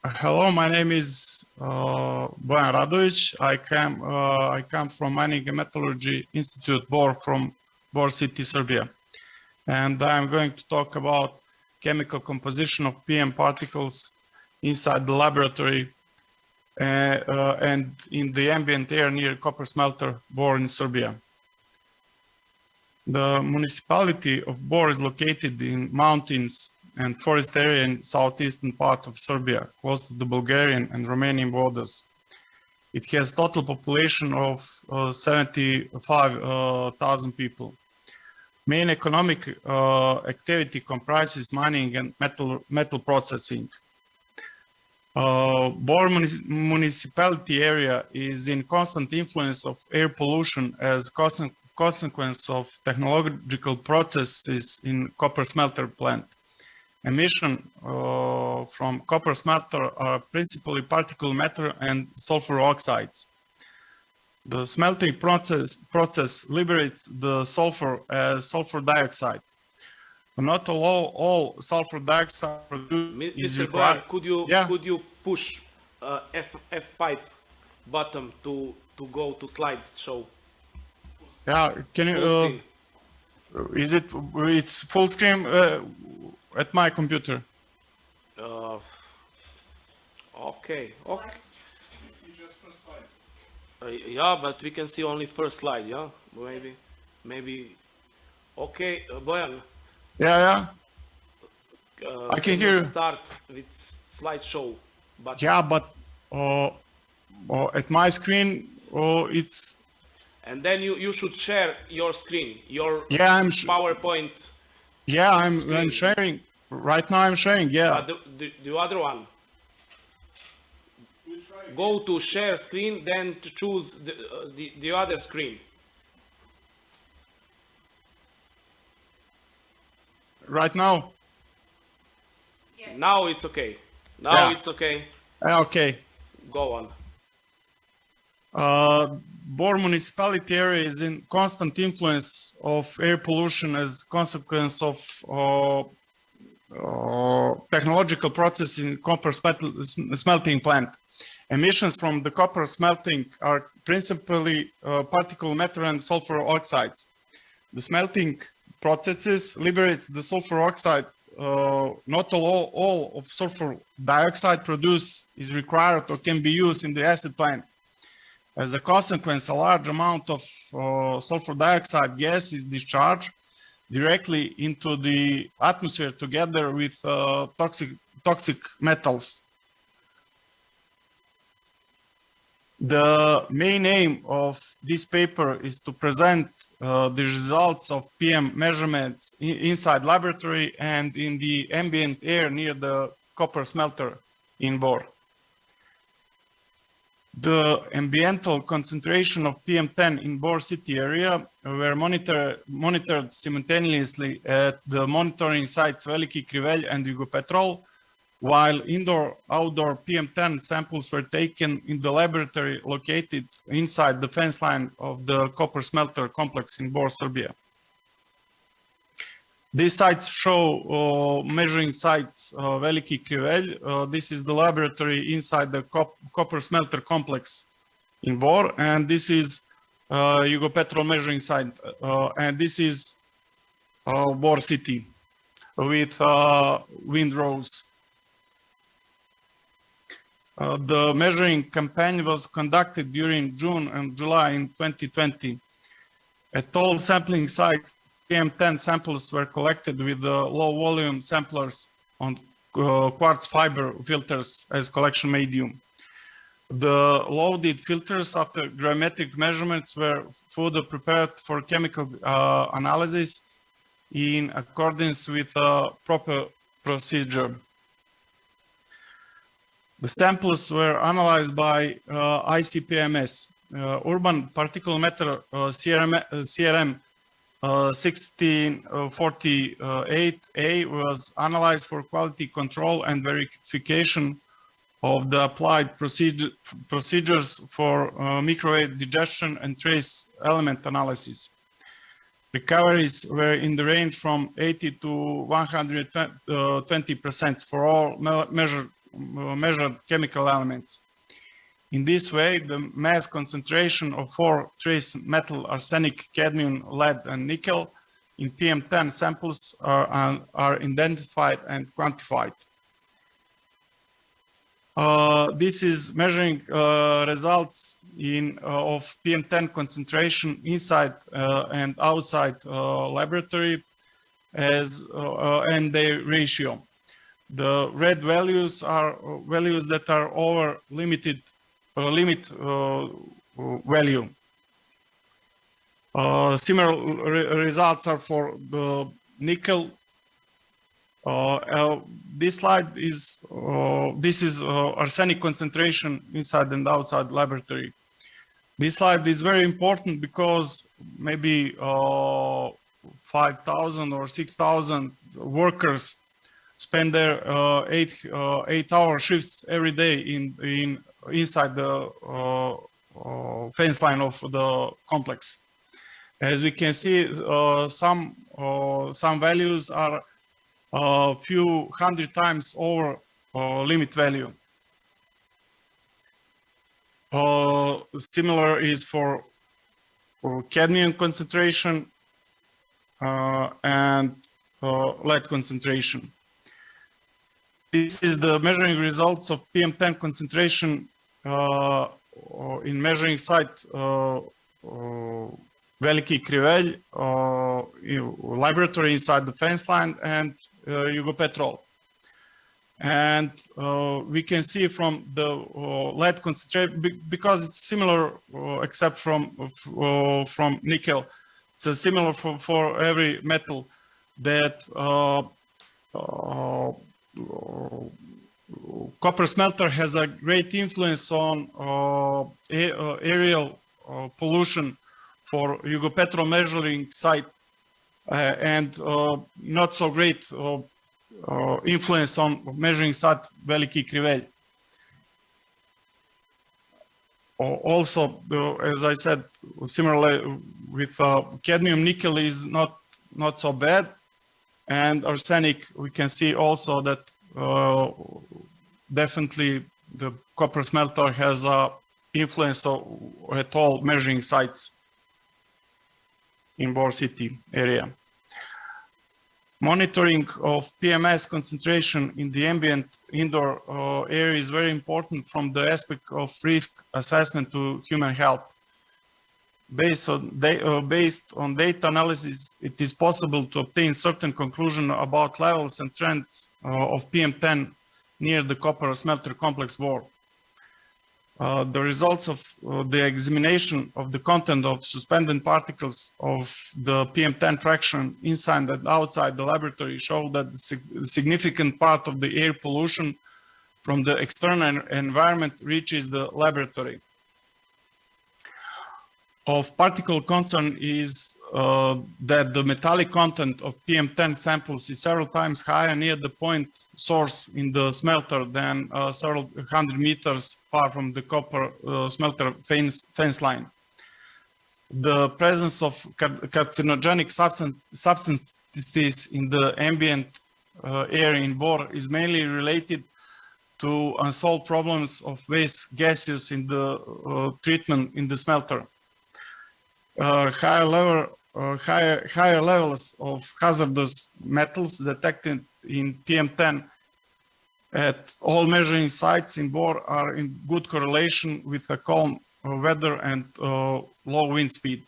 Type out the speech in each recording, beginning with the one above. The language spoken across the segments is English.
Hello, my name is Bojan Radović. I come from Mining and Metallurgy Institute, Bor, from Bor City, Serbia. And I'm going to talk about chemical composition of PM particles inside the laboratory and in the ambient air near copper smelter, Bor in Serbia. The municipality of Bor is located in mountains and forest area in southeastern part of Serbia, close to the Bulgarian and Romanian borders. It has total population of 75,000 people. Main economic activity comprises mining and metal processing. Bor municipality area is in constant influence of air pollution as consequence of technological processes in copper smelter plant. Emission from copper smelter are principally particulate matter and sulfur oxides. The smelting process liberates the sulfur as sulfur dioxide. Not all sulfur dioxide produced is required. Bojan, could you push F5 button to go to slideshow? Yeah, can you? It's full screen at my computer. Okay. Yeah, but we can see only first slide. Yeah, maybe. Okay, Bojan. Yeah. I can hear you. Start with slideshow. But yeah, but at my screen, it's. And then you should share your screen, your PowerPoint. Yeah, I'm sharing. Right now I'm sharing, yeah. The other one. Go to share screen, then to choose the other screen. Right now? Yes. Now it's okay. Now it's okay. Okay. Go on. Bor municipality area is in constant influence of air pollution as consequence of technological process in copper smelting plant. Emissions from the copper smelting are principally particulate matter and sulfur oxides. The smelting processes liberates the sulfur oxide. Not all of sulfur dioxide produced is required or can be used in the acid plant. As a consequence, a large amount of sulfur dioxide gas is discharged directly into the atmosphere together with toxic metals. The main aim of this paper is to present the results of PM measurements inside laboratory and in the ambient air near the copper smelter in Bor. The ambiental concentration of PM10 in Bor city area were monitored simultaneously at the monitoring sites Veliki Krivelj and Jugopetrol, while indoor-outdoor PM10 samples were taken in the laboratory located inside the fence line of the copper smelter complex in Bor, Serbia. These sites show measuring sites Veliki Krivelj. This is the laboratory inside the copper smelter complex in Bor, and this is Jugopetrol measuring site, and this is Bor city with windrows. The measuring campaign was conducted during June and July in 2020. At all sampling sites, PM10 samples were collected with low volume samplers on quartz fiber filters as collection medium. The loaded filters after gravimetric measurements were further prepared for chemical analysis in accordance with a proper procedure. The samples were analyzed by ICP-MS. Urban particulate matter CRM 1648A was analyzed for quality control and verification of the applied procedures for microwave digestion and trace element analysis. Recoveries were in the range from 80 to 120% for all measured measured chemical elements. In this way, the mass concentration of 4 trace metal arsenic, cadmium, lead, and nickel in PM10 samples are identified and quantified. This is measuring results of PM10 concentration inside and outside laboratory and their ratio. The red values are values that are over limit value. Similar results are for the nickel. This slide is arsenic concentration inside and outside laboratory. This slide is very important because maybe 5,000 or 6,000 workers spend their 8-hour shifts every day inside the fence line of the complex. As we can see, some values are a few hundred times over limit value. Similar is for cadmium concentration and lead concentration. This is the measuring results of PM10 concentration in measuring site Veliki Krivelj, laboratory inside the fence line, and Jugopetrol. And we can see from the lead concentration, because it's similar except from nickel, it's similar for every metal, that copper smelter has a great influence on aerial pollution for Jugopetrol measuring site, and not so great influence on measuring site Veliki Krivelj. Also, as I said, similarly with cadmium, nickel is not so bad, and arsenic, we can see also that definitely the copper smelter has a influence at all measuring sites in Bor City area. Monitoring of PMS concentration in the ambient indoor air is very important from the aspect of risk assessment to human health. Based on data analysis, it is possible to obtain certain conclusion about levels and trends of PM10 near the copper smelter complex Bor. The results of the examination of the content of suspended particles of the PM10 fraction inside and outside the laboratory show that the significant part of the air pollution from the external environment reaches the laboratory. Of particular concern is that the metallic content of PM10 samples is several times higher near the point source in the smelter than several hundred meters far from the copper smelter fence line. The presence of carcinogenic substances in the ambient air in Bor is mainly related to unsolved problems of waste gases in the treatment in the smelter. Higher levels of hazardous metals detected in PM10 at all measuring sites in Bor are in good correlation with a calm weather and low wind speed.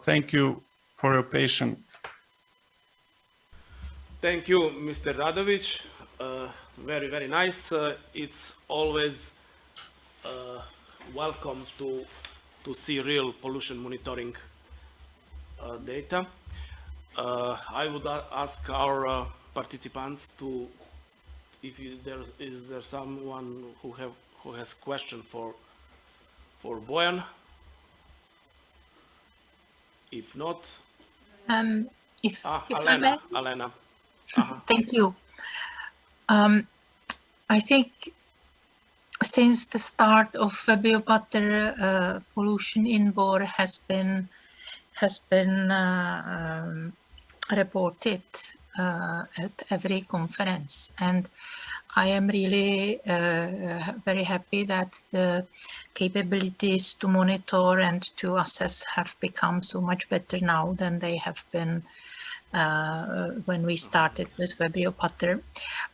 Thank you for your patience. Thank you, Mr. Radović. Very, very nice. It's always welcome to see real pollution monitoring data. I would ask our participants to, if is there someone who has question for Bojan. If not, if Alena. Thank you. I think since the start of biobutter, pollution in Bor has been reported, at every conference. And I am really very happy that the capabilities to monitor and to assess have become so much better now than they have been when we started with WebioPater.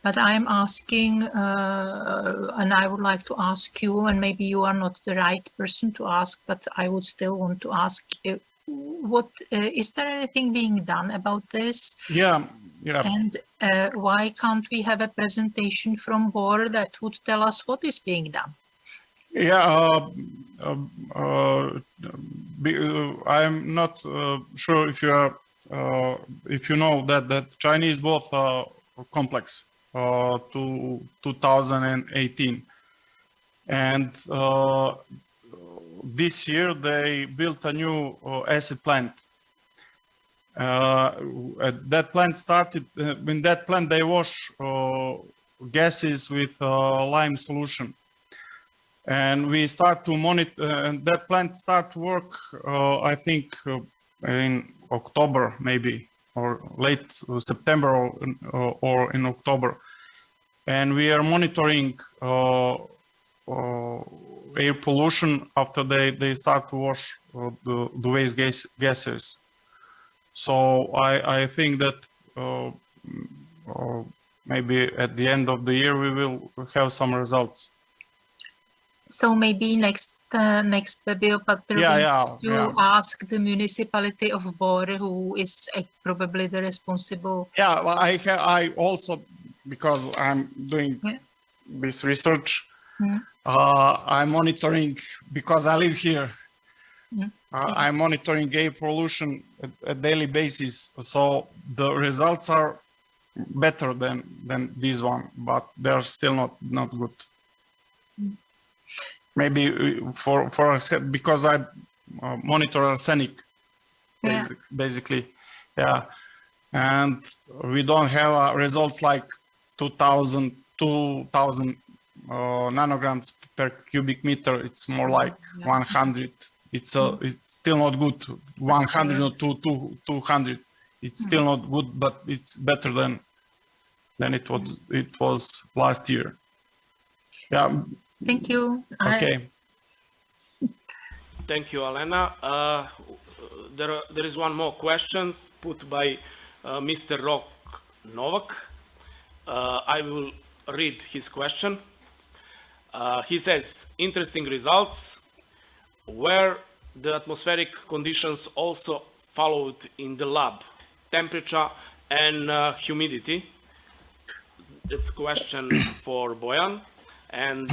But I'm asking, and I would like to ask you, and maybe you are not the right person to ask, but I would still want to ask, what is there anything being done about this? Yeah. And why can't we have a presentation from BOR that would tell us what is being done? Yeah, I'm not sure if you are, if you know that Chinese both complex to 2018, and this year they built a new acid plant. That plant started, in that plant they wash gases with lime solution. And we start to monitor, and that plant start to work, I think, in October maybe, or late September, or in October. And we are monitoring air pollution after they start to wash the waste gases. So I think that maybe at the end of the year we will have some results. So maybe next WebioPater to ask the municipality of Bor, who is probably the responsible. Yeah, well, I also, because I'm doing this research, I'm monitoring, because I live here. I'm monitoring air pollution at a daily basis, so the results are better than this one, but they are still not good. Maybe because I monitor arsenic, basically, yeah, and we don't have results like 2,000 nanograms per cubic meter. It's more like 100. It's still not good. 100 or 200. It's still not good, but it's better than it was last year. Yeah. Thank you. Okay. Thank you, Alena. There is one more question put by Mr. Rok Novak. I will read his question. He says, interesting results. Were the atmospheric conditions also followed in the lab? Temperature and humidity? That's a question for Bojan. And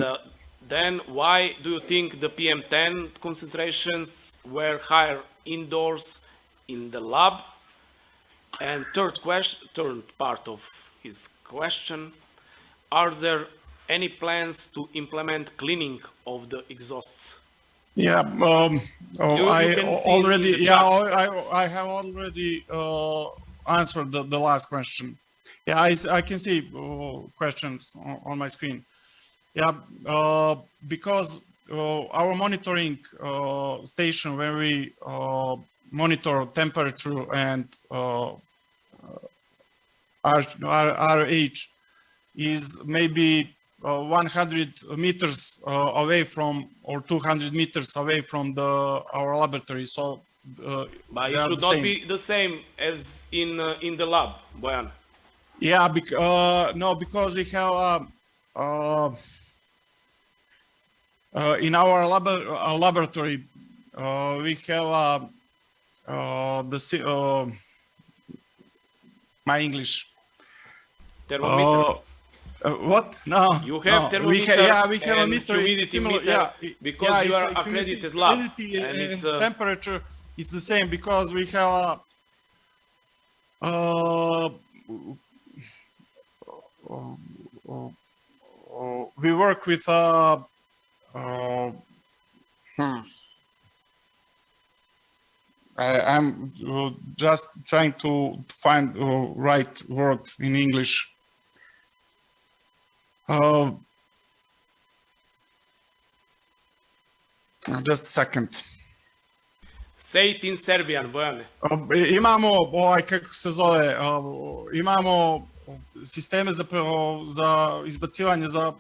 then why do you think the PM10 concentrations were higher indoors in the lab? And third part of his question, are there any plans to implement cleaning of the exhausts? Yeah, I have already answered the last question. Yeah, I can see questions on my screen. Yeah, because our monitoring station, when we monitor temperature and RH, is maybe 100 meters away from, or 200 meters away from our laboratory. So, but it should not be the same as in the lab, Bojan. Yeah, no, because we have in our laboratory we have my English. Thermometer. What? No. You have thermometer. We have a meter. Humidity meter. Because you are accredited lab. Humidity and temperature is the same, because we have we work with I'm just trying to find the right word in English. Just a second. Say it in Serbian, Bojane. Imamo, kako se zove, imamo sisteme za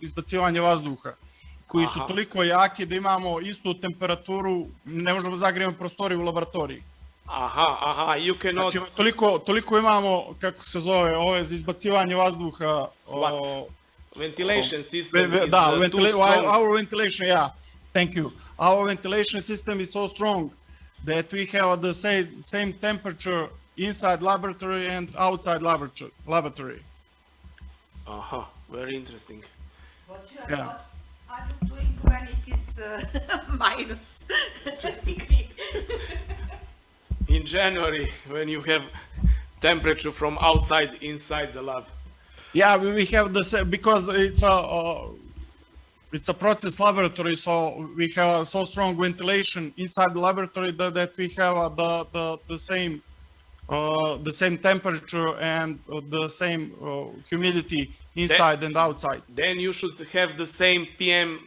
izbacivanje vazduha koji su toliko jaki da imamo istu temperaturu, ne možemo da zagrijemo prostoriju u laboratoriji. Aha, you cannot... Znači, toliko imamo, kako se zove, ove za izbacivanje vazduha... What? Ventilation system is da, too strong. our ventilation, yeah, thank you. Our ventilation system is so strong that we have the same temperature inside laboratory and outside laboratory. Very interesting. What are you doing when it is minus 10 degrees? In January, when you have temperature from outside inside the lab. Yeah, we have the same, because it's a process laboratory, so we have so strong ventilation inside the laboratory that we have the same temperature and the same humidity inside and outside. Then you should have the same PM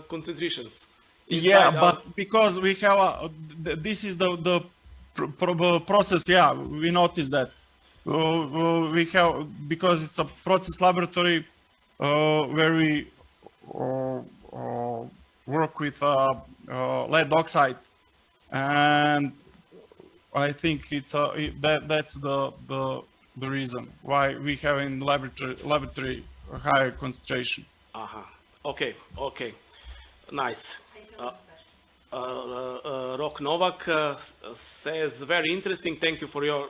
concentrations. Yeah, but because we have this is the process. Yeah, we noticed that we have, because it's a process laboratory where we work with lead oxide, and I think that's the reason why we have in laboratory a higher concentration. Okay, nice. Rok Novak says, very interesting. Thank you for your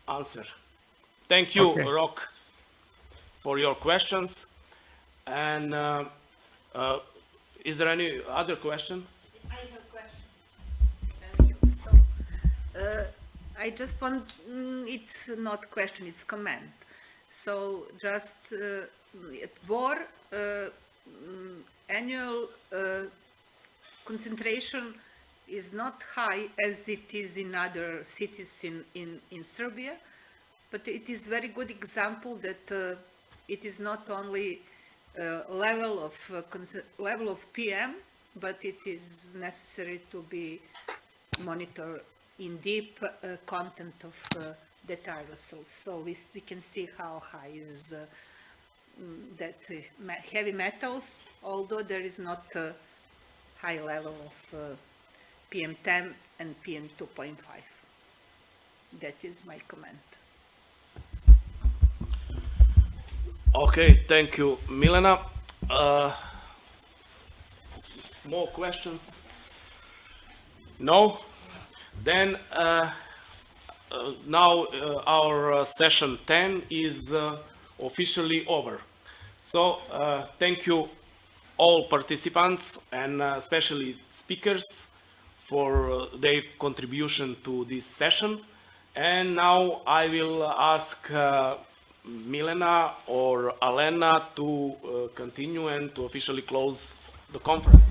answer. Thank you, Okay. Rok, for your questions. And is there any other question? I have a question. Thank you. So, I just want, it's not question, it's comment. So just at war, annual concentration is not high as it is in other cities in Serbia, but it is very good example that it is not only level of PM, but it is necessary to be monitor in deep content of that aerosols. So we can see how high is that heavy metals, although there is not a high level of PM10 and PM2.5. That is my comment. Okay, thank you, Milena. More questions? No? Then now our session 10 is officially over. So thank you all participants and especially speakers for their contribution to this session. And now I will ask Milena or Alena to continue and to officially close the conference.